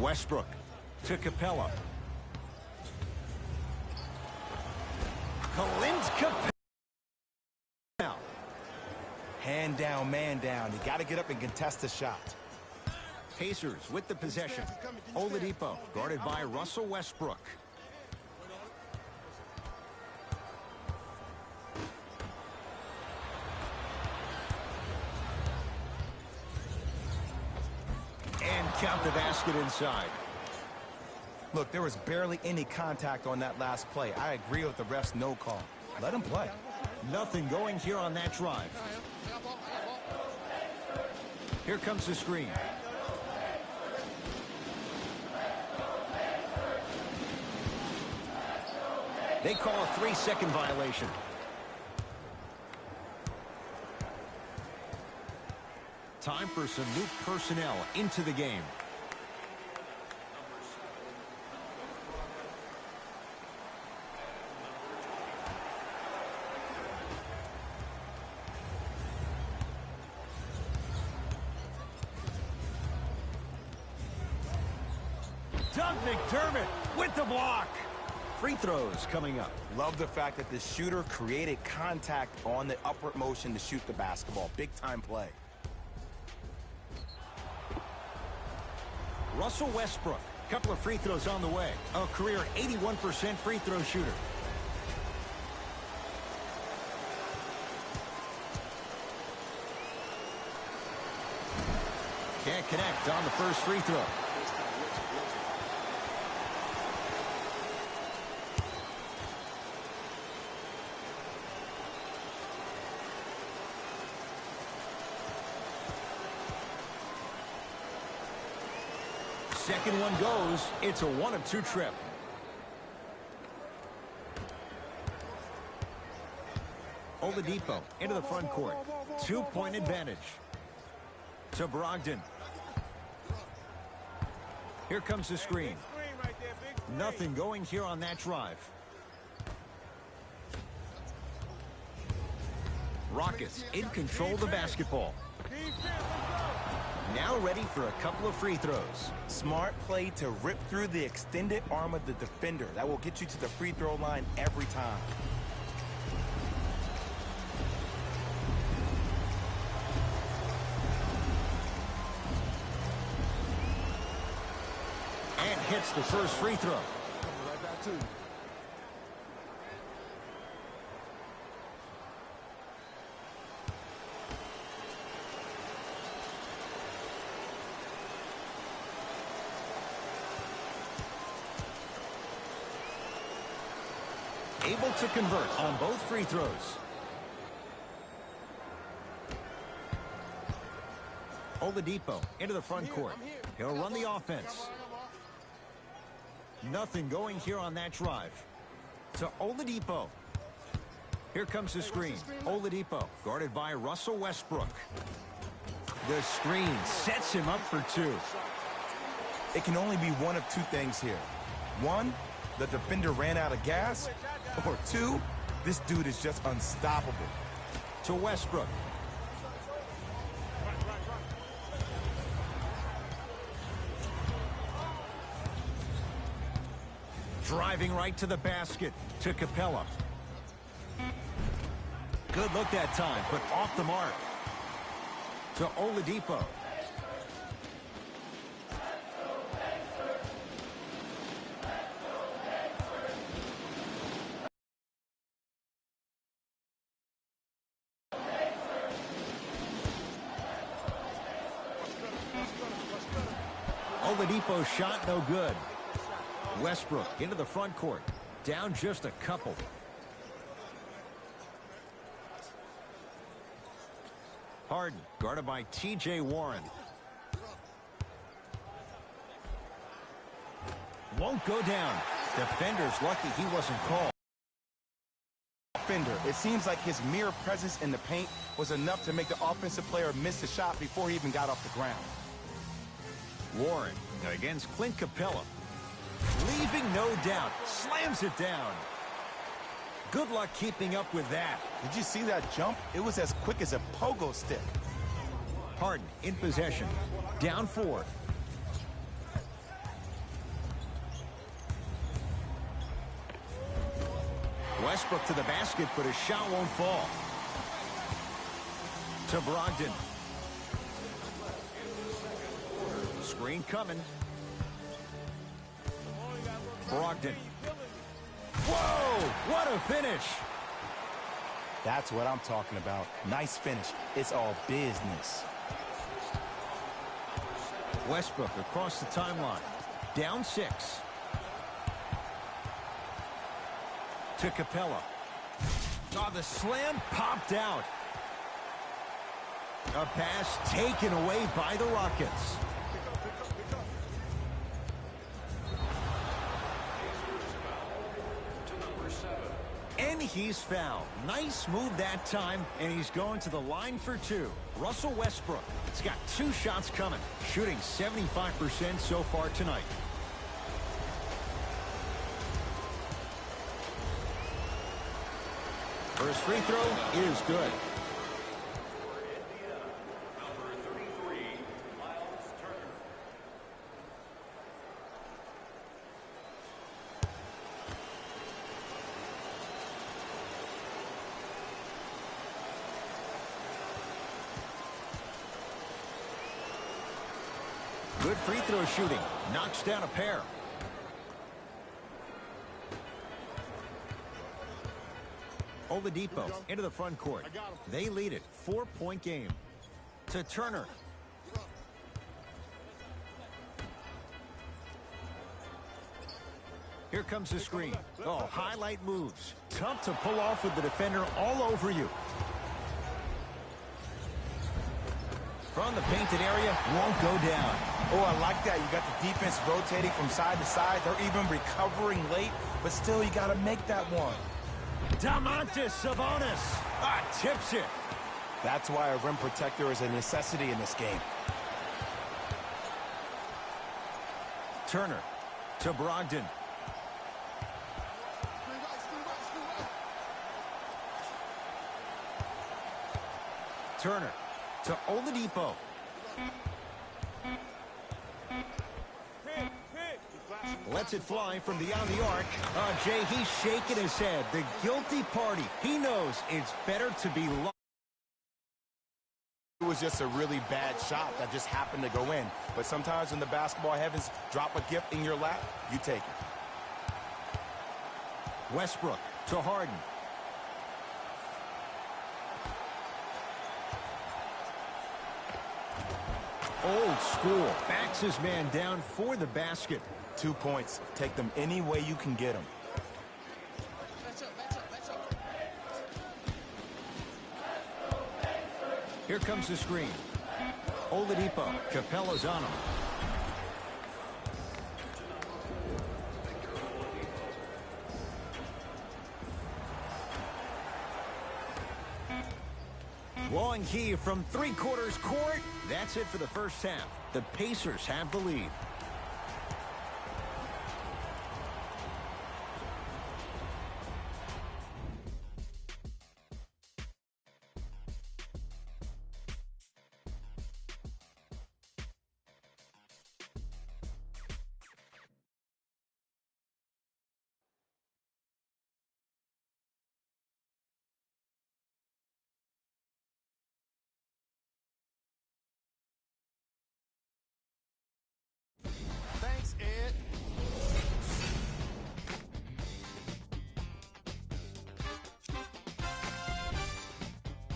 Westbrook to Capella. Clint Capella. Hand down, man down. You got to get up and contest the shot. Pacers with the possession. Oladipo guarded by Russell Westbrook. And count the basket inside. Look, there was barely any contact on that last play. I agree with the ref's no call. Let him play. Nothing going here on that drive. Here comes the screen. They call a 3-second violation. Time for some new personnel into the game. Doug McDermott with the block. Free throws coming up. Love the fact that the shooter created contact on the upward motion to shoot the basketball. Big time play. Russell Westbrook, couple of free throws on the way. A career 81% free throw shooter. Can't connect on the first free throw. Second one goes. It's a 1 of 2 trip. Oladipo into the front court. 2-point advantage. To Brogdon. Here comes the screen. Nothing going here on that drive. Rockets in control of the basketball. Now ready for a couple of free throws. Smart play to rip through the extended arm of the defender. That will get you to the free throw line every time. And hits the first free throw. Able to convert on both free throws. Oladipo into the front court. He'll run the offense. Nothing going here on that drive. To Oladipo. Here comes the screen. Oladipo guarded by Russell Westbrook. The screen sets him up for 2. It can only be one of 2 things here. 1, the defender ran out of gas. Or 2, this dude is just unstoppable. To Westbrook. Driving right to the basket. To Capella. Good look that time, but off the mark. To Oladipo. Oladipo's shot no good. Westbrook into the front court. Down just a couple. Harden guarded by T.J. Warren. Won't go down. Defender's lucky he wasn't called. Defender, it seems like his mere presence in the paint was enough to make the offensive player miss the shot before he even got off the ground. Warren against Clint Capella. Leaving no doubt. Slams it down. Good luck keeping up with that. Did you see that jump? It was as quick as a pogo stick. Harden in possession. Down 4. Westbrook to the basket, but his shot won't fall. To Brogdon. Screen coming. Brogdon. Whoa! What a finish! That's what I'm talking about. Nice finish. It's all business. Westbrook across the timeline. Down 6. To Capella. Oh, the slam popped out. A pass taken away by the Rockets. And he's fouled. Nice move that time, and he's going to the line for 2. Russell Westbrook. He's got 2 shots coming, shooting 75% so far tonight. First free throw is good. Good free throw shooting. Knocks down a pair. Oladipo into the front court. They lead it. 4-point game. To Turner. Here comes the screen. Oh, highlight moves. Tough to pull off with the defender all over you. From the painted area, won't go down. Oh, I like that. You got the defense rotating from side to side. They're even recovering late, but still you got to make that one. Domantas Sabonis. Tips it. That's why a rim protector is a necessity in this game. Turner to Brogdon. Turner to Oladipo. Lets it fly from beyond the arc. Jay, he's shaking his head. The guilty party. He knows it's better to be low. It was just a really bad shot that just happened to go in. But sometimes when the basketball heavens drop a gift in your lap, you take it. Westbrook to Harden. Old school. Backs his man down for the basket. 2 points. Take them any way you can get them. Here comes the screen. Oladipo. Capella's on him. Long key from 3/4 court. That's it for the first half. The Pacers have the lead. Thanks, Ed.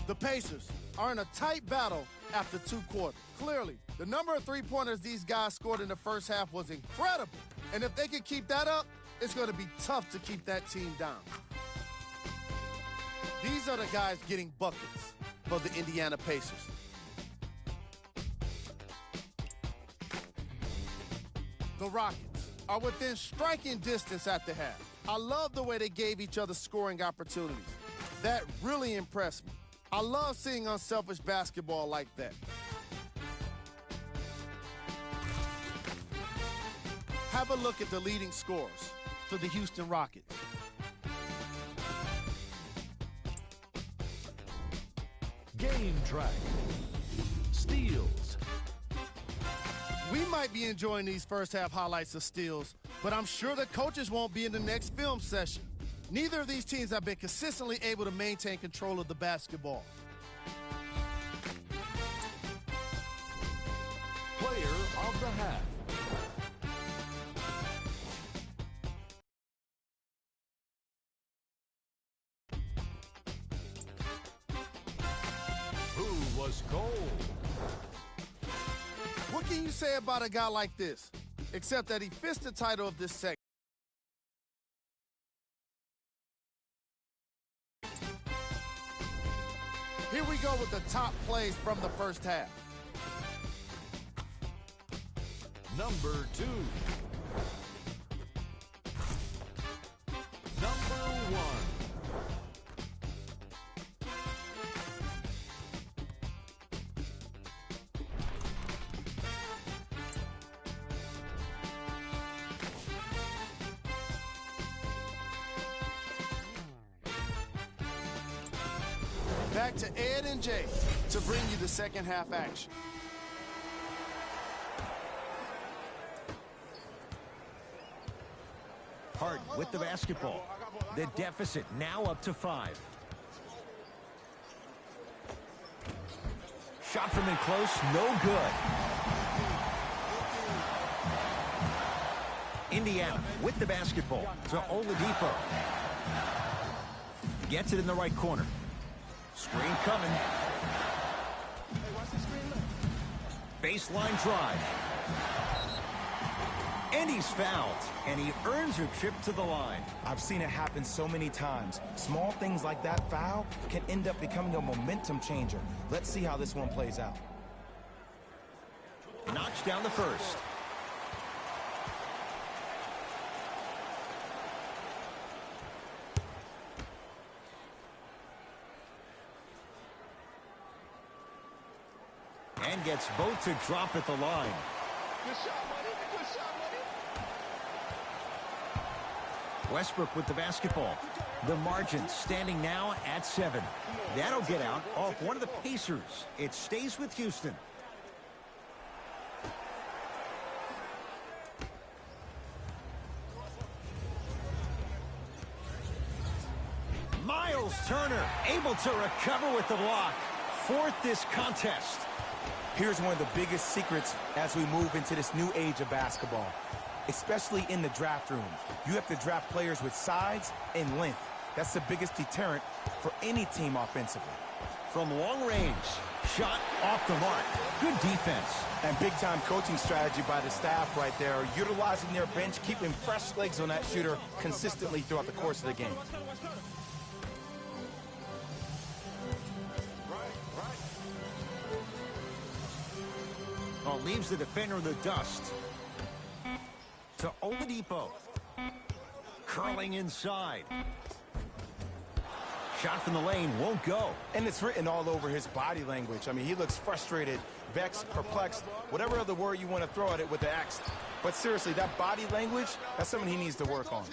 The Pacers are in a tight battle after 2 quarters. Clearly, the number of three-pointers these guys scored in the first half was incredible. And if they can keep that up, it's going to be tough to keep that team down. These are the guys getting buckets for the Indiana Pacers. The Rockets are within striking distance at the half. I love the way they gave each other scoring opportunities. That really impressed me. I love seeing unselfish basketball like that. Have a look at the leading scorers for the Houston Rockets. Game track. Steals. We might be enjoying these first half highlights of steals, but I'm sure the coaches won't be in the next film session. Neither of these teams have been consistently able to maintain control of the basketball. Player of the half. Who was cold? What can you say about a guy like this? Except that he fits the title of this segment. Here we go with the top plays from the first half. Number 2. Number 1. Back to Ed and Jay to bring you the second half action. Harden with the basketball. The deficit now up to 5. Shot from in close, no good. Indiana with the basketball to Oladipo. Gets it in the right corner. Screen coming. Baseline drive. And he's fouled, and he earns a trip to the line. I've seen it happen so many times. Small things like that foul can end up becoming a momentum changer. Let's see how this one plays out. Knocks down the first. And gets both to drop at the line. Good shot, buddy. Good shot, buddy. Westbrook with the basketball. The margin standing now at 7. That'll get out off one of the Pacers. It stays with Houston. Miles Turner able to recover with the block. Fourth this contest. Here's one of the biggest secrets as we move into this new age of basketball, especially in the draft room. You have to draft players with size and length. That's the biggest deterrent for any team offensively. From long range, shot off the mark. Good defense. And big-time coaching strategy by the staff right there, utilizing their bench, keeping fresh legs on that shooter consistently throughout the course of the game. Leaves the defender in the dust. To Oladipo. Curling inside. Shot from the lane won't go. And it's written all over his body language. I mean, he looks frustrated, vexed, perplexed, whatever other word you want to throw at it with the X. But seriously, that body language, that's something he needs to work on.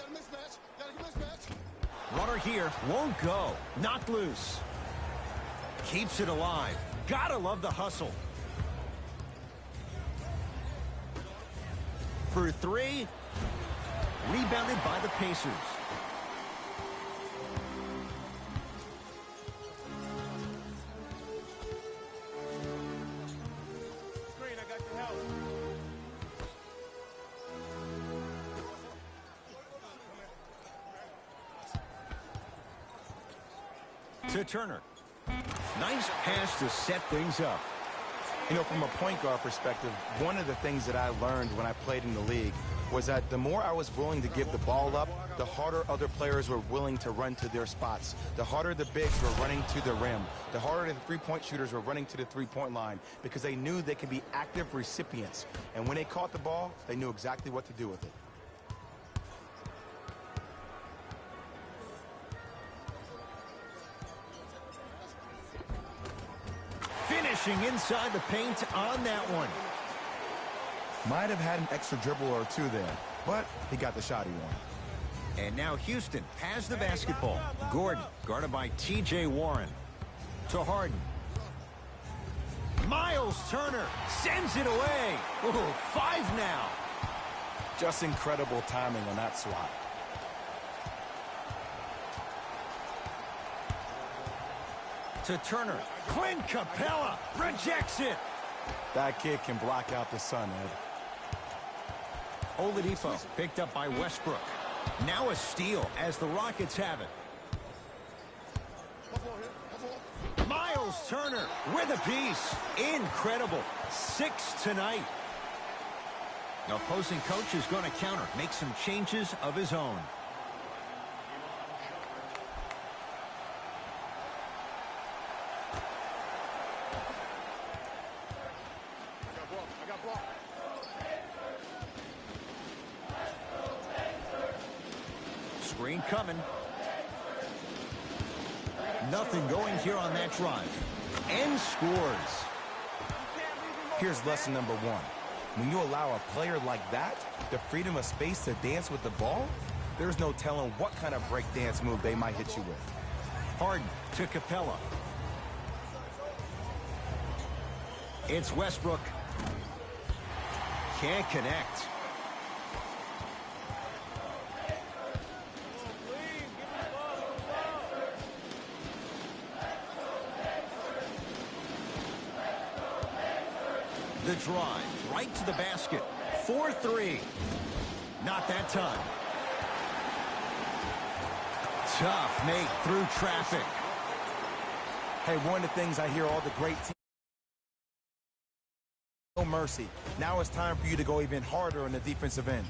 Runner here won't go. Knocked loose. Keeps it alive. Gotta love the hustle. For 3, rebounded by the Pacers. Screen, I got your help. To Turner. Nice pass to set things up. You know, from a point guard perspective, one of the things that I learned when I played in the league was that the more I was willing to give the ball up, the harder other players were willing to run to their spots. The harder the bigs were running to the rim. The harder the three-point shooters were running to the three-point line because they knew they could be active recipients. And when they caught the ball, they knew exactly what to do with it. Finishing inside the paint on that one. Might have had an extra dribble or two there, but he got the shot he wanted. And now Houston has the basketball. Gordon, guarded by T.J. Warren. To Harden. Miles Turner sends it away. Ooh, 5 now. Just incredible timing on that swat. To Turner. Clint Capella rejects it. That kid can block out the sun, Ed. Oladipo picked up by Westbrook. Now a steal as the Rockets have it. Miles Turner with a piece. Incredible. 6 tonight. The opposing coach is going to counter, make some changes of his own. Screen coming. Nothing going here on that drive. And scores. Here's lesson number 1. When you allow a player like that the freedom of space to dance with the ball, there's no telling what kind of break dance move they might hit you with. Harden to Capella. It's Westbrook. Can't connect. The drive, right to the basket. 4-3. Not that time. Tough make through traffic. Hey, one of the things I hear all the great teams, no mercy. Now it's time for you to go even harder on the defensive end.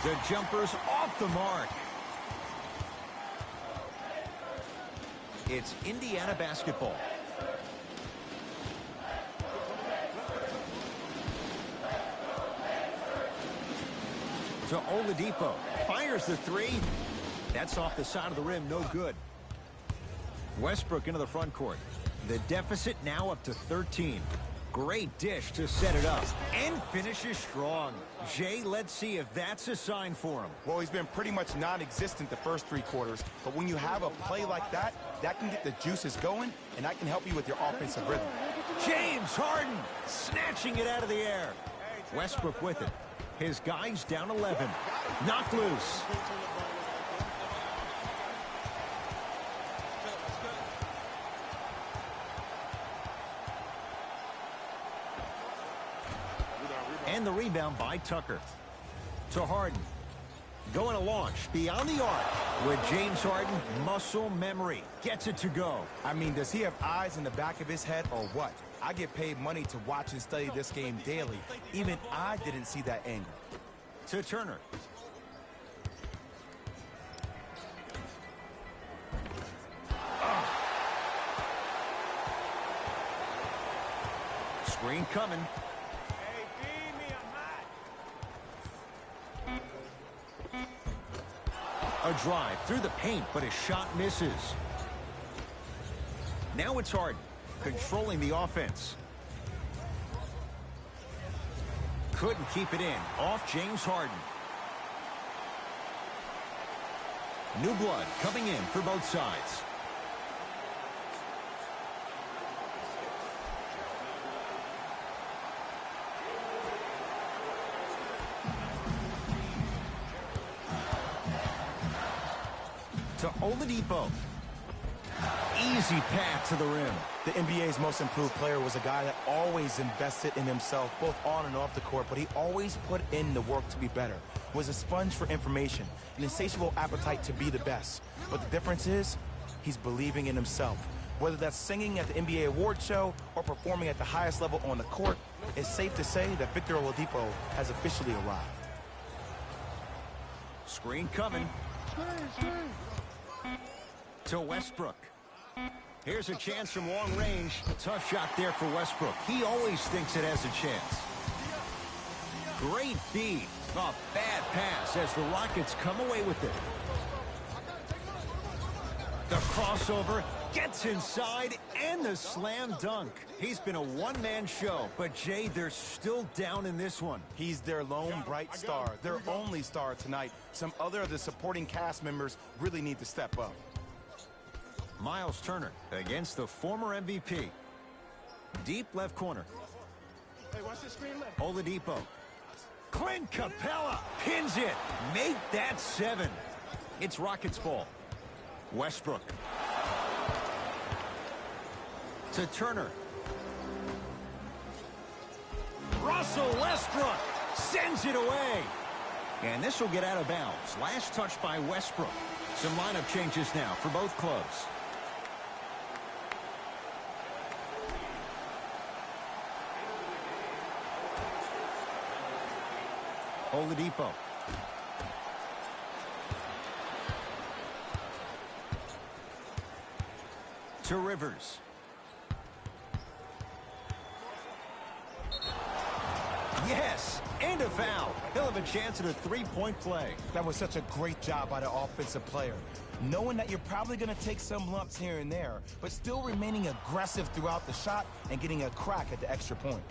The jumper's off the mark. It's Indiana basketball. To Oladipo. Fires the 3. That's off the side of the rim. No good. Westbrook into the front court. The deficit now up to 13. Great dish to set it up. And finishes strong. Jay, let's see if that's a sign for him. Well, he's been pretty much non-existent the first 3 quarters. But when you have a play like that, that can get the juices going, and that can help you with your offensive rhythm. James Harden snatching it out of the air. Westbrook with it. His guys down 11. Knocked loose. And the rebound by Tucker. To Harden. Going to launch beyond the arc with James Harden. Muscle memory. Gets it to go. I mean, does he have eyes in the back of his head or what? I get paid money to watch and study this game daily. Even I didn't see that angle. To Turner. Screen coming. Hey, feed me, I'm hot. A drive through the paint, but his shot misses. Now it's Harden, controlling the offense. Couldn't keep it in. Off James Harden. New blood coming in for both sides. To Oladipo. Easy path to the rim. The NBA's most improved player was a guy that always invested in himself, both on and off the court, but he always put in the work to be better. Was a sponge for information, an insatiable appetite to be the best. But the difference is, he's believing in himself. Whether that's singing at the NBA award show or performing at the highest level on the court, it's safe to say that Victor Oladipo has officially arrived. Screen coming. To Westbrook. Here's a chance from long range. A tough shot there for Westbrook. He always thinks it has a chance. Great feed. A bad pass as the Rockets come away with it. The crossover gets inside and the slam dunk. He's been a one-man show, but Jay, they're still down in this one. He's their lone bright star, their only star tonight. Some other of the supporting cast members really need to step up. Miles Turner against the former MVP. Deep left corner. Hey, watch the screen left. Oladipo. Clint Capella pins it. Make that 7. It's Rockets ball. Westbrook. To Turner. Russell Westbrook sends it away. And this will get out of bounds. Last touch by Westbrook. Some lineup changes now for both clubs. Oladipo. To Rivers. Yes, and a foul. He'll have a chance at a three-point play. That was such a great job by the offensive player. Knowing that you're probably going to take some lumps here and there, but still remaining aggressive throughout the shot and getting a crack at the extra point.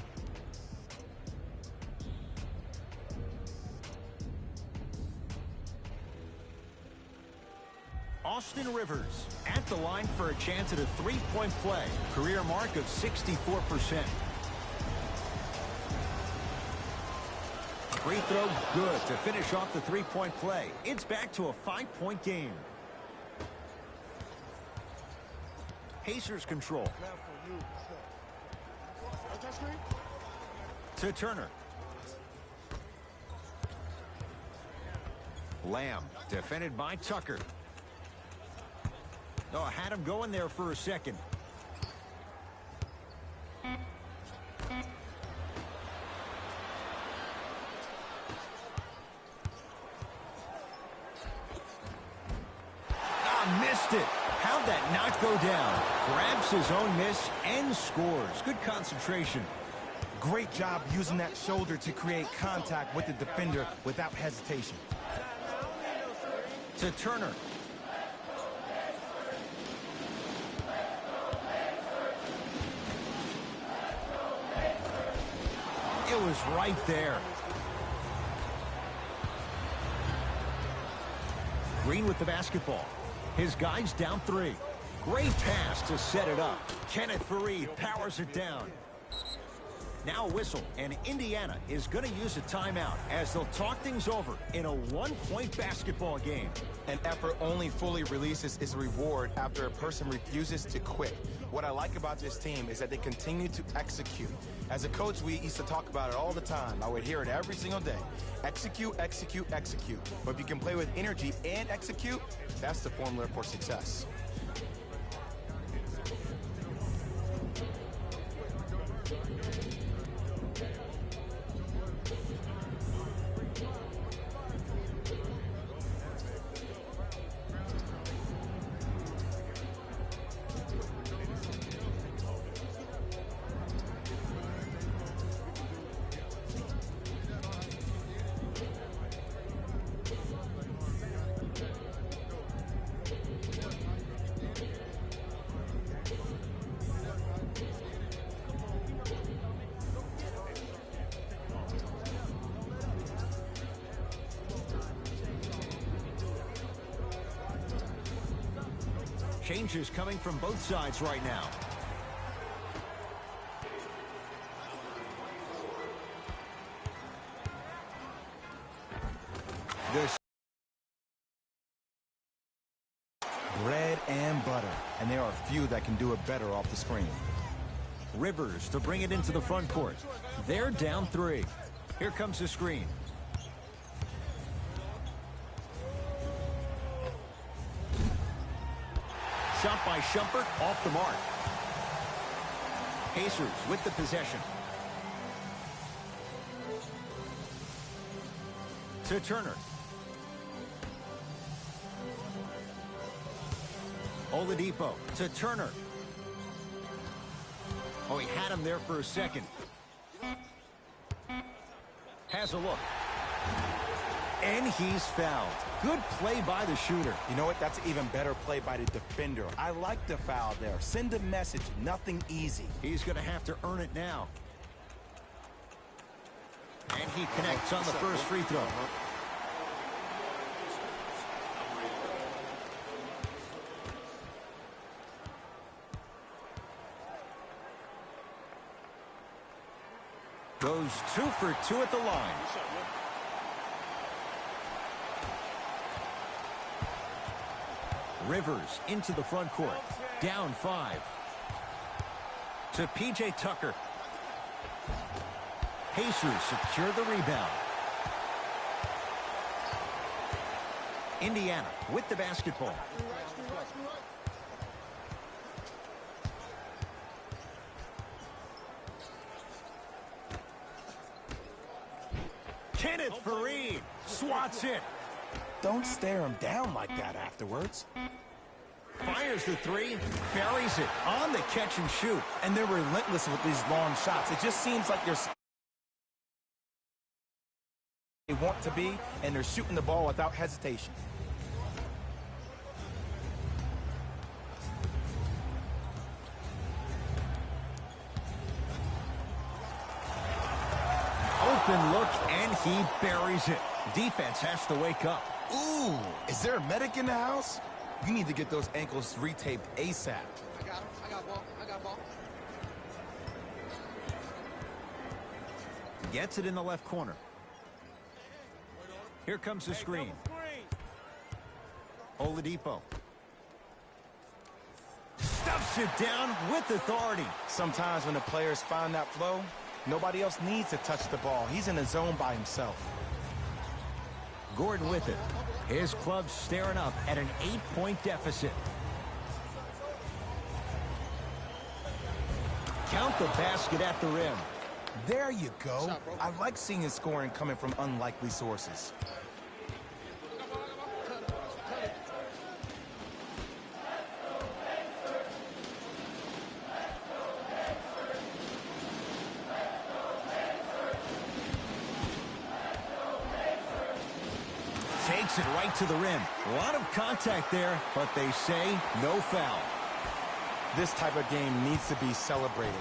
Austin Rivers at the line for a chance at a three-point play. Career mark of 64%. Free throw good to finish off the three-point play. It's back to a 5-point game. Pacers control. To Turner. Lamb defended by Tucker. Oh, had him going there for a second. Missed it. How'd that not go down? Grabs his own miss and scores. Good concentration. Great job using that shoulder to create contact with the defender without hesitation. To Turner. It was right there. Green with the basketball. His guy's down three. Great pass to set it up. Kenneth Faried powers it down. Now a whistle, and Indiana is going to use a timeout as they'll talk things over in a one-point basketball game. An effort only fully releases its reward after a person refuses to quit. What I like about this team is that they continue to execute. As a coach, we used to talk about it all the time. I would hear it every single day. Execute, execute, execute. But if you can play with energy and execute, that's the formula for success. Changes coming from both sides right now. This Bread and butter, and there are a few that can do it better off the screen. Rivers to bring it into the front court. They're down three. Here comes the screen. Shot by Shumpert, off the mark. Pacers with the possession. To Turner. Oladipo to Turner. Oh, he had him there for a second. Has a look. And he's fouled. Good play by the shooter. You know what? That's an even better play by the defender. I like the foul there. Send a message. Nothing easy. He's going to have to earn it now. And he connects on the first free throw. Goes 2 for 2 at the line. Rivers into the front court. Down 5. To P.J. Tucker. Pacers secure the rebound. Indiana with the basketball. Kenneth Fareed swats it. Don't stare him down like that afterwards. Fires the 3, buries it on the catch and shoot. And they're relentless with these long shots. It just seems like they want to be, and they're shooting the ball without hesitation. Open look, and he buries it. Defense has to wake up. Ooh, is there a medic in the house? You need to get those ankles retaped ASAP. I got him. I got ball. I got ball. Gets it in the left corner. Here comes the screen. Oladipo. Stuffs it down with authority. Sometimes when the players find that flow, nobody else needs to touch the ball. He's in a zone by himself. Gordon with it. His club staring up at an 8-point deficit. Count the basket at the rim. There you go. I like seeing scoring coming from unlikely sources. Takes it right to the rim. A lot of contact there, but they say no foul. This type of game needs to be celebrated.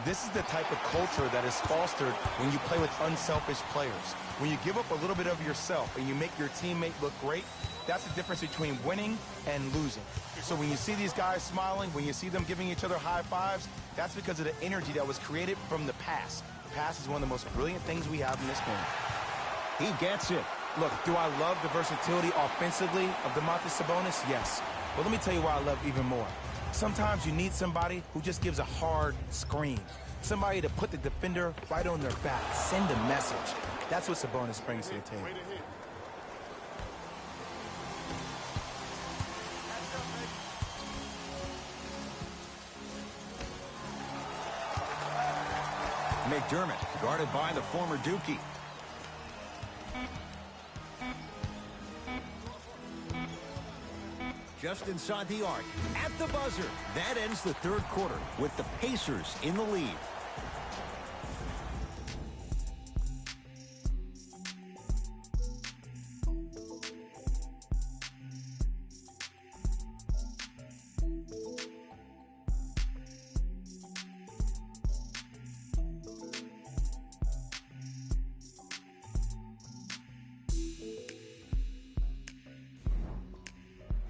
This is the type of culture that is fostered when you play with unselfish players. When you give up a little bit of yourself and you make your teammate look great, that's the difference between winning and losing. So when you see these guys smiling, when you see them giving each other high fives, that's because of the energy that was created from the pass. The pass is one of the most brilliant things we have in this game. He gets it. Look, do I love the versatility offensively of Domantas Sabonis? Yes. But let me tell you why I love even more. Sometimes you need somebody who just gives a hard screen. Somebody to put the defender right on their back. Send a message. That's what Sabonis brings to the table. McDermott guarded by the former Dookie. Just inside the arc, at the buzzer. That ends the third quarter with the Pacers in the lead.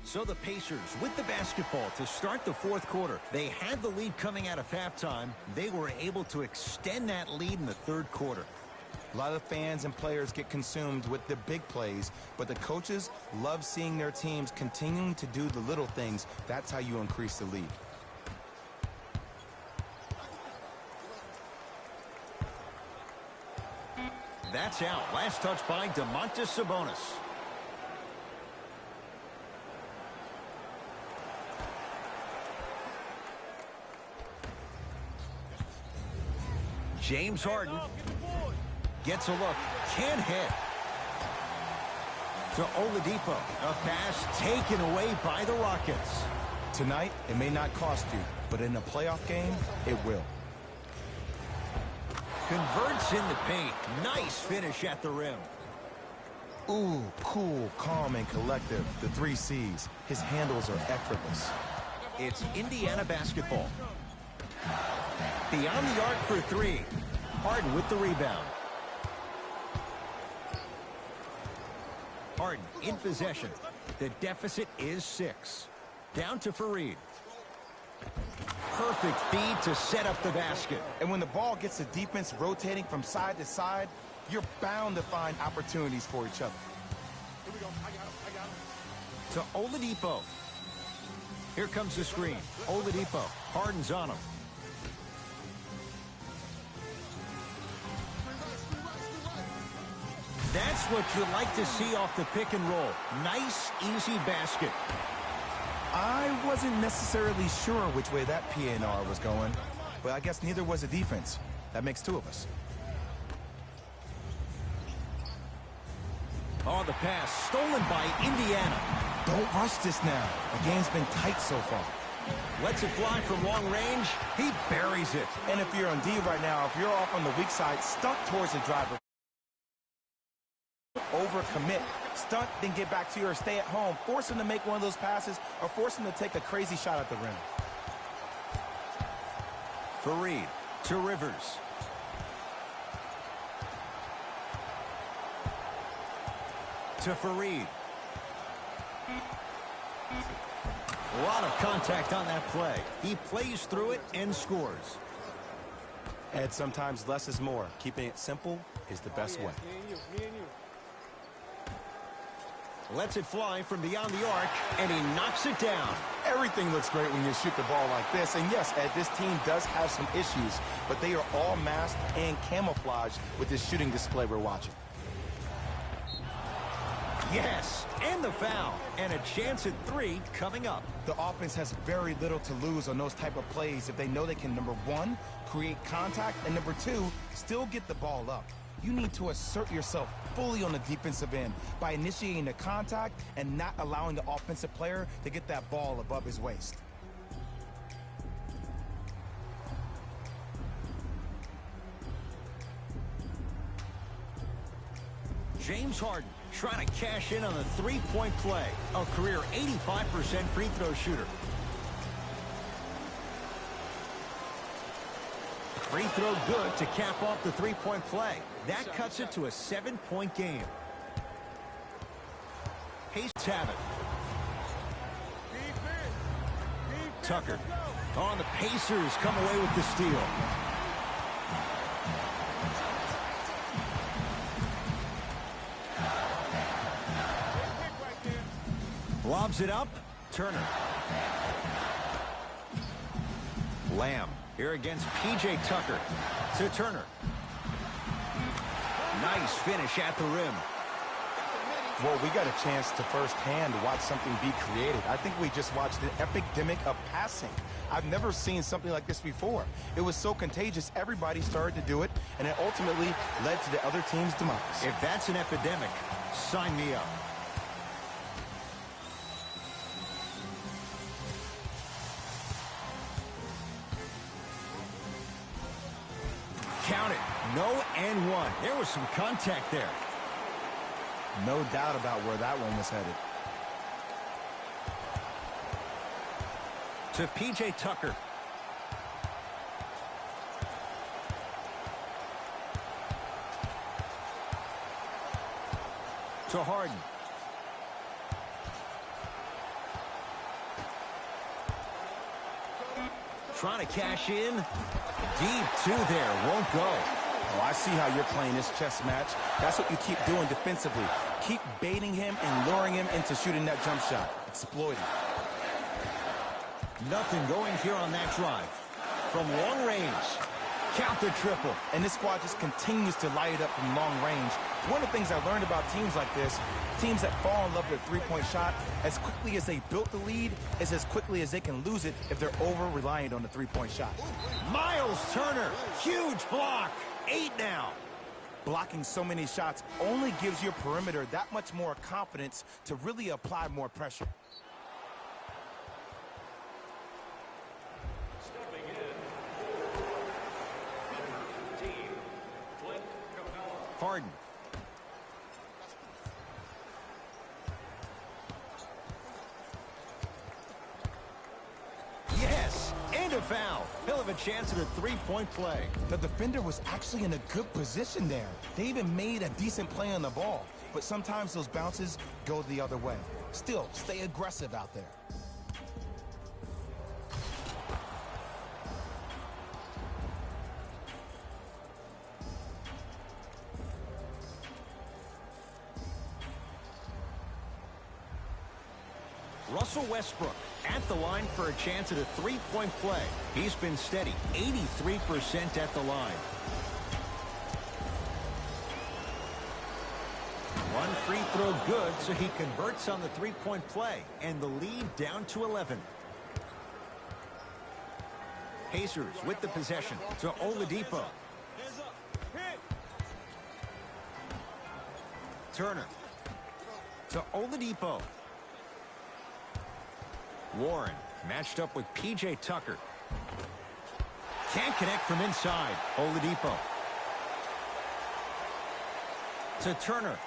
So the Pacers with the basketball to start the fourth quarter. They had the lead coming out of halftime. They were able to extend that lead in the third quarter. A lot of fans and players get consumed with the big plays, but the coaches love seeing their teams continuing to do the little things. That's how you increase the lead. That's out. Last touch by Domantas Sabonis. James Harden gets a look, can't hit. To Oladipo, a pass taken away by the Rockets. Tonight, it may not cost you, but in a playoff game, it will. Converts in the paint. Nice finish at the rim. Ooh, cool, calm, and collective. The 3 C's. His handles are effortless. It's Indiana basketball. Beyond the arc for 3. Harden with the rebound. Harden in possession. The deficit is 6. Down to Fareed. Perfect feed to set up the basket. And when the ball gets the defense rotating from side to side, you're bound to find opportunities for each other. Here we go. I got him. To Oladipo. Here comes the screen. Oladipo. Harden's on him. That's what you like to see off the pick and roll. Nice, easy basket. I wasn't necessarily sure which way that PNR was going, but I guess neither was the defense. That makes two of us. On the pass, stolen by Indiana. Don't rush this now. The game's been tight so far. Lets it fly from long range. He buries it. And if you're on D right now, if you're off on the weak side, stunt towards the driver. Overcommit. Stunt, then get back to your stay at home. Force him to make one of those passes or force him to take a crazy shot at the rim. Fareed to Rivers. To Fareed. A lot of contact on that play. He plays through it and scores. And sometimes less is more. Keeping it simple is the best way. Lets it fly from beyond the arc, and he knocks it down. Everything looks great when you shoot the ball like this. And yes, Ed, this team does have some issues, but they are all masked and camouflaged with this shooting display we're watching. Yes, and the foul, and a chance at 3 coming up. The offense has very little to lose on those type of plays if they know they can, number one, create contact, and number two, still get the ball up. You need to assert yourself fully on the defensive end by initiating the contact and not allowing the offensive player to get that ball above his waist. James Harden trying to cash in on the three-point play. A career 85% free throw shooter. Free throw good to cap off the three-point play. That cuts it to a 7-point game. Pacers have it. Tucker. On the Pacers come away with the steal. Lobs it up. Turner. Lamb here against P.J. Tucker. To Turner. Nice finish at the rim. Well, we got a chance to firsthand watch something be created. I think we just watched an epidemic of passing. I've never seen something like this before. It was so contagious, everybody started to do it, and it ultimately led to the other team's demise. If that's an epidemic, sign me up. Count it. No and one. There was some contact there. No doubt about where that one was headed. To P.J. Tucker. To Harden. Trying to cash in. Deep two there. Won't go. Oh, I see how you're playing this chess match. That's what you keep doing defensively. Keep baiting him and luring him into shooting that jump shot. Exploiting. Nothing going here on that drive. From long range. Count the triple. And this squad just continues to light it up from long range. One of the things I learned about teams like this, teams that fall in love with a three-point shot, as quickly as they built the lead, is as quickly as they can lose it if they're over-reliant on the three-point shot. Miles Turner. Huge block. 8 now. Blocking so many shots only gives your perimeter that much more confidence to really apply more pressure. Harden. Yes, and a foul. He'll have a chance at a three-point play. The defender was actually in a good position there. They even made a decent play on the ball, but sometimes those bounces go the other way. Still, stay aggressive out there. Russell Westbrook at the line for a chance at a three-point play. He's been steady, 83% at the line. One free throw good, so he converts on the three-point play, and the lead down to 11. Pacers with the possession to Oladipo. Turner to Oladipo. Warren matched up with P.J. Tucker. Can't connect from inside. Oladipo to Turner.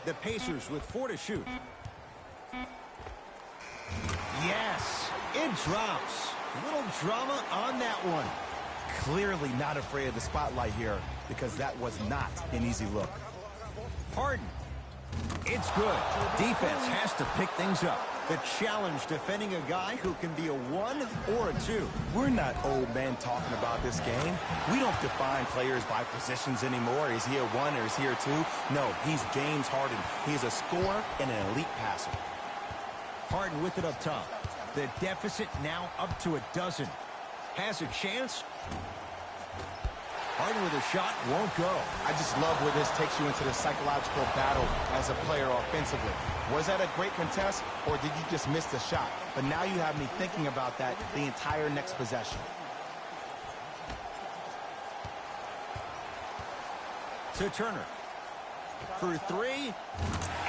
The Pacers with 4 to shoot. Yes, it drops. Little drama on that one. Clearly not afraid of the spotlight here because that was not an easy look. Harden. It's good. Defense has to pick things up. The challenge defending a guy who can be a 1 or a 2. We're not old men talking about this game. We don't define players by positions anymore. Is he a 1 or is he a 2? No, he's James Harden. He's a scorer and an elite passer. Harden with it up top. The deficit now up to 12. Has a chance. Harden with a shot, won't go. I just love where this takes you into the psychological battle as a player offensively. Was that a great contest, or did you just miss the shot? But now you have me thinking about that the entire next possession. To Turner. For 3,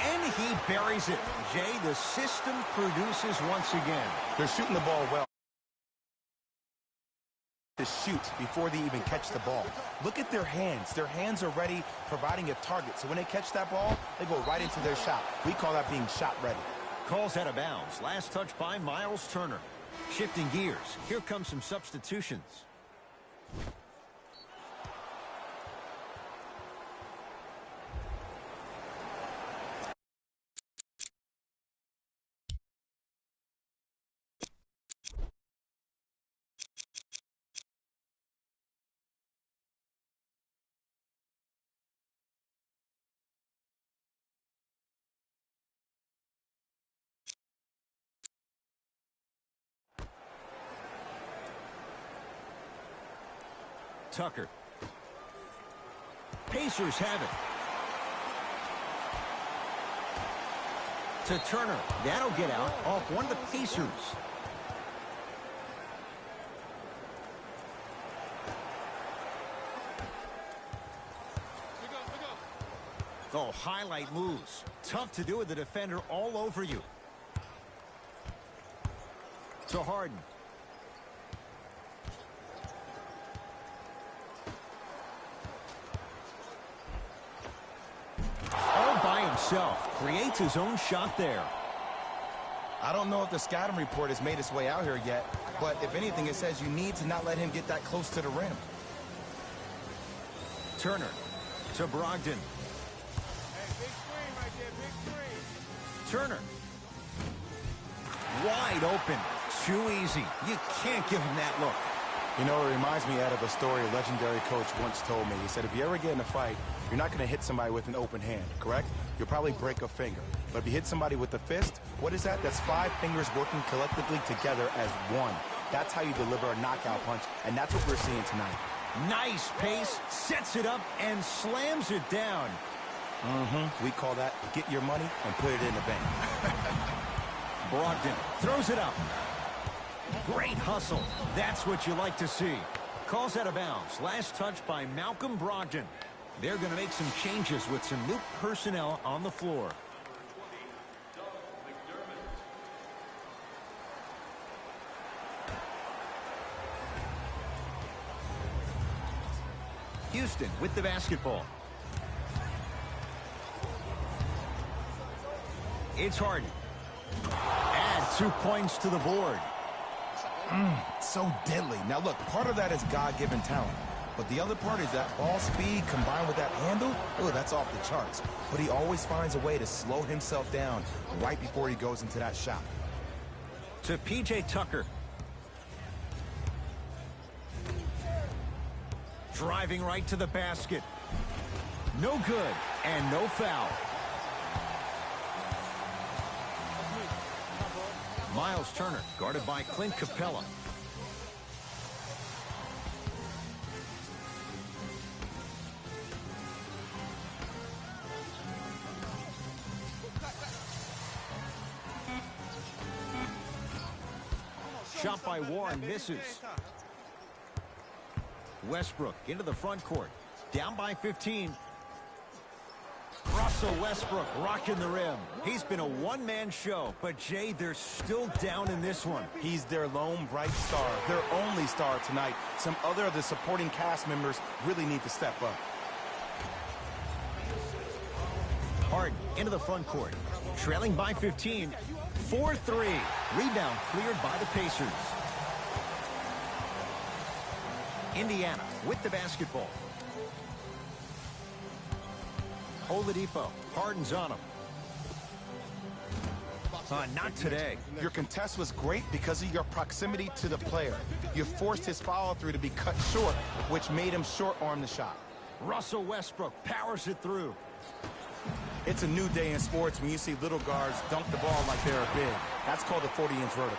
and he buries it. Jay, the system produces once again. They're shooting the ball well. To shoot before they even catch the ball. Look at their hands. Their hands are ready, providing a target. So when they catch that ball, they go right into their shot. We call that being shot ready. Calls out of bounds. Last touch by Miles Turner. Shifting gears. Here come some substitutions. Tucker. Pacers have it. To Turner. That'll get out off one of the Pacers. Oh, highlight moves. Tough to do with the defender all over you. To Harden. All by himself. Creates his own shot there. I don't know if the scouting report has made its way out here yet, but if anything, it says you need to not let him get that close to the rim. Turner to Brogdon. Turner. Wide open. Too easy. You can't give him that look. You know, it reminds me of a story a legendary coach once told me. He said, if you ever get in a fight, you're not going to hit somebody with an open hand, correct? You'll probably break a finger. But if you hit somebody with a fist, what is that? That's 5 fingers working collectively together as one. That's how you deliver a knockout punch, and that's what we're seeing tonight. Nice pace, sets it up, and slams it down. We call that get your money and put it in the bank. Brogdon throws it up. Great hustle. That's what you like to see. Calls out of bounds. Last touch by Malcolm Brogdon. They're going to make some changes with some new personnel on the floor. Houston with the basketball. It's Harden. Add 2 points to the board. So deadly. Now look, part of that is God-given talent. But the other part is that ball speed combined with that handle, oh, that's off the charts. But he always finds a way to slow himself down right before he goes into that shot. To P.J. Tucker. Driving right to the basket. No good, and no foul. Miles Turner, guarded by Clint Capella. Shot by Warren misses. Westbrook into the front court. Down by 15. Russell Westbrook rocking the rim. He's been a one-man show, but Jay, they're still down in this one. He's their lone bright star, their only star tonight. Some other of the supporting cast members really need to step up. Harden into the front court. Trailing by 15. 4-3. Rebound cleared by the Pacers. Indiana with the basketball. Oladipo. Harden's on him. Not today. Your contest was great because of your proximity to the player. You forced his follow-through to be cut short, which made him short-arm the shot. Russell Westbrook powers it through. It's a new day in sports when you see little guards dunk the ball like they're big. That's called a 40-inch vertical.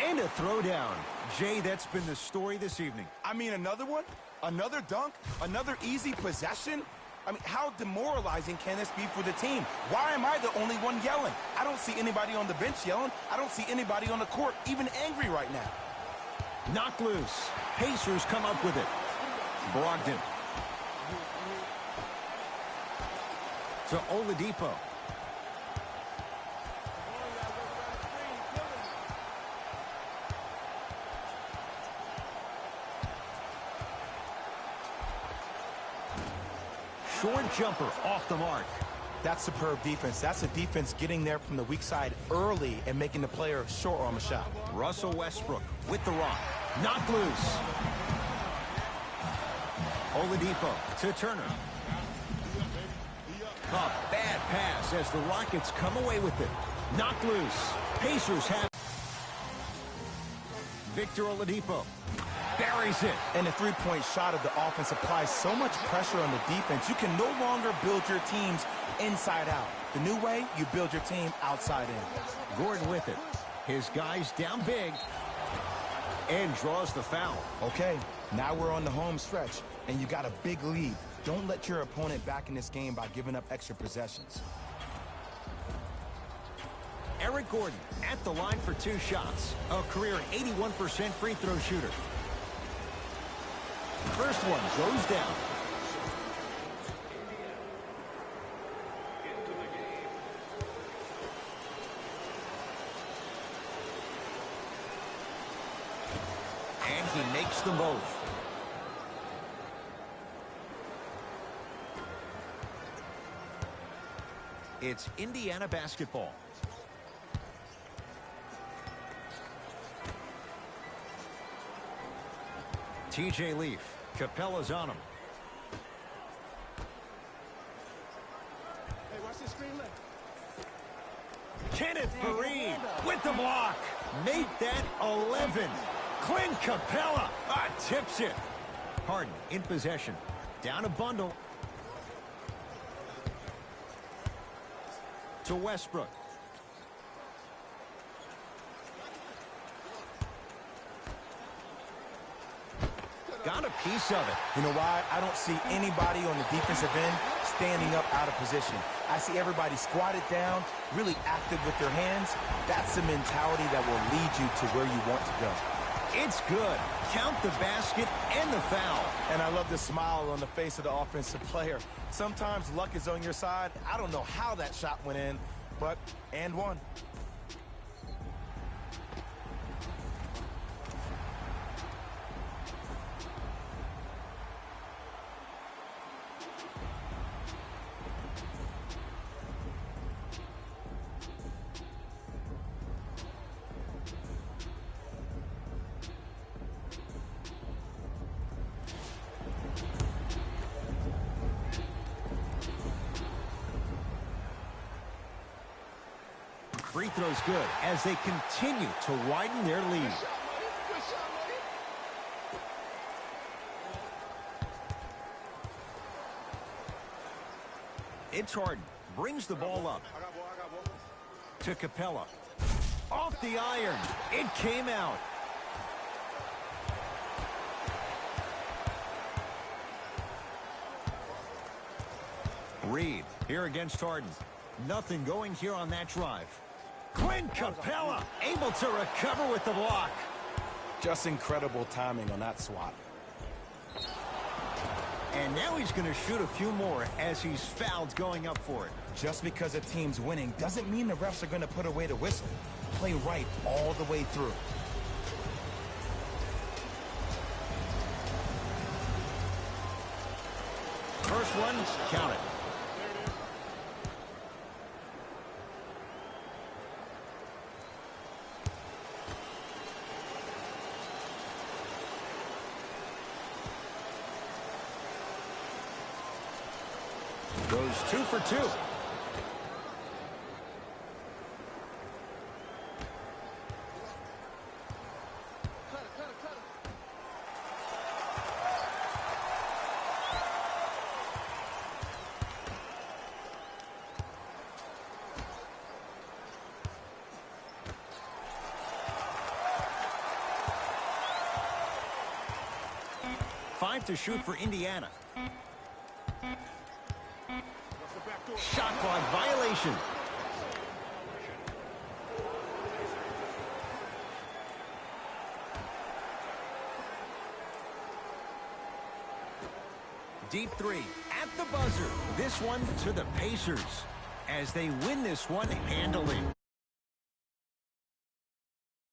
And a throwdown. Jay, that's been the story this evening. I mean, another one? Another dunk? Another easy possession? I mean, how demoralizing can this be for the team? Why am I the only one yelling? I don't see anybody on the bench yelling. I don't see anybody on the court even angry right now. Knocked loose. Pacers come up with it. Brogdon. To Oladipo. Short jumper off the mark. That's superb defense. That's a defense getting there from the weak side early and making the player short arm a shot. Russell Westbrook with the rock. Knocked loose. Oladipo to Turner. A bad pass as the Rockets come away with it. Knocked loose. Pacers have Victor Oladipo. Buries it. And the three-point shot of the offense applies so much pressure on the defense. You can no longer build your teams inside out. The new way, you build your team outside in. Gordon with it. His guys down big. And draws the foul. Okay, now we're on the home stretch, and you got a big lead. Don't let your opponent back in this game by giving up extra possessions. Eric Gordon at the line for 2 shots. A career 81% free throw shooter. First one goes down. And he makes them both. It's Indiana basketball. TJ Leaf. Capella's on him. Hey, watch this screen left. Kenneth Fareed with the block. Made that 11. Clint Capella tips it. Harden in possession. Down a bundle. To Westbrook. Got a piece of it. You know why? I don't see anybody on the defensive end standing up out of position. I see everybody squatted down, really active with their hands. That's the mentality that will lead you to where you want to go. It's good. Count the basket and the foul. And I love the smile on the face of the offensive player. Sometimes luck is on your side. I don't know how that shot went in, but and one. Free throw's good as they continue to widen their lead. It's Harden. Brings the ball up. To Capella. Off the iron. It came out. Reed here against Harden. Nothing going here on that drive. Clint Capella able to recover with the block. Just incredible timing on that swat. And now he's going to shoot a few more as he's fouled going up for it. Just because a team's winning doesn't mean the refs are going to put away the whistle. Play right all the way through. First one, count it. Goes 2 for 2. Cut it. 5 to shoot for Indiana. Shot clock violation. Deep three at the buzzer. This one to the Pacers as they win this one handily.